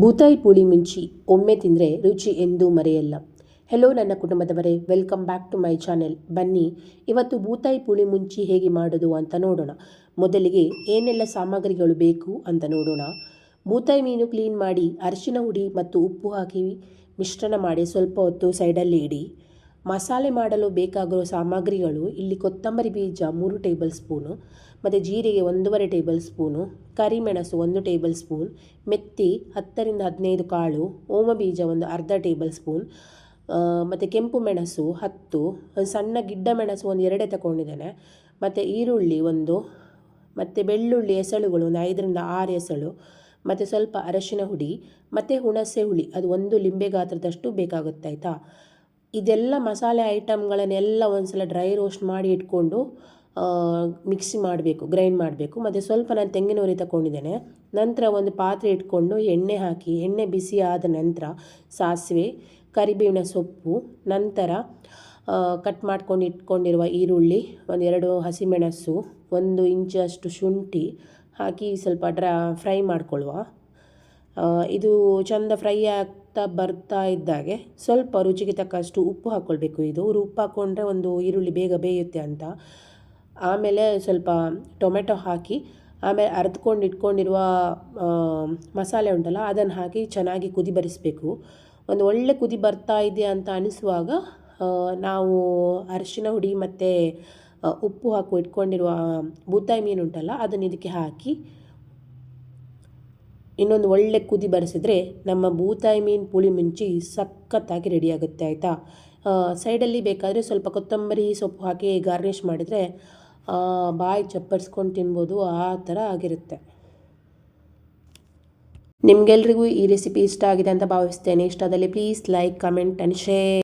ಬೂತಾಯಿ ಪುಳಿ ಮಿಂಚಿ ಒಮ್ಮೆ ತಿಂದರೆ ರುಚಿ ಎಂದೂ ಮರೆಯಲ್ಲ. ಹೆಲೋ ನನ್ನ ಕುಟುಂಬದವರೇ, welcome back to my channel. ಬನ್ನಿ ಇವತ್ತು ಬೂತಾಯಿ ಪುಳಿ ಮುಂಚಿ ಹೇಗೆ ಮಾಡೋದು ಅಂತ ನೋಡೋಣ. ಮೊದಲಿಗೆ ಏನೆಲ್ಲ ಸಾಮಗ್ರಿಗಳು ಬೇಕು ಅಂತ ನೋಡೋಣ. ಬೂತಾಯಿ ಮೀನು ಕ್ಲೀನ್ ಮಾಡಿ ಅರಿಶಿನ ಹುಡಿ ಮತ್ತು ಉಪ್ಪು ಹಾಕಿ ಮಿಶ್ರಣ ಮಾಡಿ ಸ್ವಲ್ಪ ಹೊತ್ತು ಸೈಡಲ್ಲಿ ಇಡಿ. ಮಸಾಲೆ ಮಾಡಲು ಬೇಕಾಗಿರೋ ಸಾಮಗ್ರಿಗಳು ಇಲ್ಲಿ: ಕೊತ್ತಂಬರಿ ಬೀಜ 3 ಟೇಬಲ್ ಸ್ಪೂನು, ಮತ್ತು ಜೀರಿಗೆ 1.5 ಟೇಬಲ್ ಸ್ಪೂನು, ಕರಿಮೆಣಸು 1 ಟೇಬಲ್ ಸ್ಪೂನ್, ಮೆತ್ತಿ 10 ರಿಂದ 15 ಕಾಳು, ಓಮ ಬೀಜ ಒಂದು ಅರ್ಧ ಟೇಬಲ್ ಸ್ಪೂನ್, ಮತ್ತು ಕೆಂಪು ಮೆಣಸು 10, ಸಣ್ಣ ಗಿಡ್ಡ ಮೆಣಸು ಒಂದು 2 ತಗೊಂಡಿದ್ದೇನೆ, ಮತ್ತು ಈರುಳ್ಳಿ 1, ಮತ್ತು ಬೆಳ್ಳುಳ್ಳಿ ಎಸಳುಗಳು ಒಂದು 5 ರಿಂದ 6 ಎಸಳು, ಮತ್ತು ಸ್ವಲ್ಪ ಅರಶಿನ ಹುಡಿ, ಮತ್ತು ಹುಣಸೆ ಹುಳಿ ಅದು 1 ಲಿಂಬೆ ಗಾತ್ರದಷ್ಟು ಬೇಕಾಗುತ್ತೆ. ಆಯಿತಾ? ಇದೆಲ್ಲ ಮಸಾಲೆ ಐಟಮ್ಗಳನ್ನೆಲ್ಲ ಒಂದ್ಸಲ ಡ್ರೈ ರೋಸ್ಟ್ ಮಾಡಿ ಇಟ್ಕೊಂಡು ಮಿಕ್ಸಿ ಮಾಡಬೇಕು, ಗ್ರೈಂಡ್ ಮಾಡಬೇಕು. ಮತ್ತು ಸ್ವಲ್ಪ ನಾನು ತೆಂಗಿನ ಹುರಿ ತಗೊಂಡಿದ್ದೇನೆ. ನಂತರ ಒಂದು ಪಾತ್ರೆ ಇಟ್ಕೊಂಡು ಎಣ್ಣೆ ಹಾಕಿ, ಎಣ್ಣೆ ಬಿಸಿ ಆದ ನಂತರ ಸಾಸಿವೆ, ಕರಿಬೇವಿನ ಸೊಪ್ಪು, ನಂತರ ಕಟ್ ಮಾಡ್ಕೊಂಡು ಇಟ್ಕೊಂಡಿರುವ ಈರುಳ್ಳಿ, 2 ಹಸಿಮೆಣಸು, 1 ಇಂಚಷ್ಟು ಶುಂಠಿ ಹಾಕಿ ಸ್ವಲ್ಪ ಫ್ರೈ ಮಾಡ್ಕೊಳ್ಳುವ. ಇದು ಚೆಂದ ಫ್ರೈ ಆಗ್ತಾ ಬರ್ತಾ ಇದ್ದಾಗೆ ಸ್ವಲ್ಪ ರುಚಿಗೆ ತಕ್ಕಷ್ಟು ಉಪ್ಪು ಹಾಕ್ಕೊಳ್ಬೇಕು. ಇದು ಉಪ್ಪು ಹಾಕ್ಕೊಂಡ್ರೆ ಒಂದು ಈರುಳ್ಳಿ ಬೇಗ ಬೇಯುತ್ತೆ ಅಂತ. ಆಮೇಲೆ ಸ್ವಲ್ಪ ಟೊಮೆಟೊ ಹಾಕಿ, ಆಮೇಲೆ ಅರೆದುಕೊಂಡು ಇಟ್ಕೊಂಡಿರುವ ಮಸಾಲೆ ಉಂಟಲ್ಲ ಅದನ್ನು ಹಾಕಿ ಚೆನ್ನಾಗಿ ಕುದಿ ಬರಿಸಬೇಕು. ಒಂದು ಒಳ್ಳೆ ಕುದಿ ಬರ್ತಾ ಇದೆ ಅಂತ ಅನಿಸುವಾಗ ನಾವು ಅರಿಶಿನ ಹುಡಿ ಮತ್ತು ಉಪ್ಪು ಹಾಕಿ ಇಟ್ಕೊಂಡಿರುವ ಬೂತಾಯಿ ಮೀನು ಉಂಟಲ್ಲ ಅದನ್ನು ಇದಕ್ಕೆ ಹಾಕಿ ಇನ್ನೊಂದು ಒಳ್ಳೆ ಕುದಿ ಬರೆಸಿದ್ರೆ ನಮ್ಮ ಬೂತಾಯಿ ಮೀನು ಪುಳಿ ಮುಂಚಿ ಸಖತ್ತಾಗಿ ರೆಡಿ ಆಗುತ್ತೆ. ಆಯಿತಾ? ಸೈಡಲ್ಲಿ ಬೇಕಾದರೆ ಸ್ವಲ್ಪ ಕೊತ್ತಂಬರಿ ಸೊಪ್ಪು ಹಾಕಿ ಗಾರ್ನಿಷ್ ಮಾಡಿದರೆ ಬಾಯಿ ಚಪ್ಪರಿಸ್ಕೊಂಡು ತಿನ್ಬೋದು, ಆ ಥರ ಆಗಿರುತ್ತೆ. ನಿಮಗೆಲ್ರಿಗೂ ಈ ರೆಸಿಪಿ ಇಷ್ಟ ಆಗಿದೆ ಅಂತ ಭಾವಿಸ್ತೇನೆ. ಇಷ್ಟದಲ್ಲಿ please like, comment and share.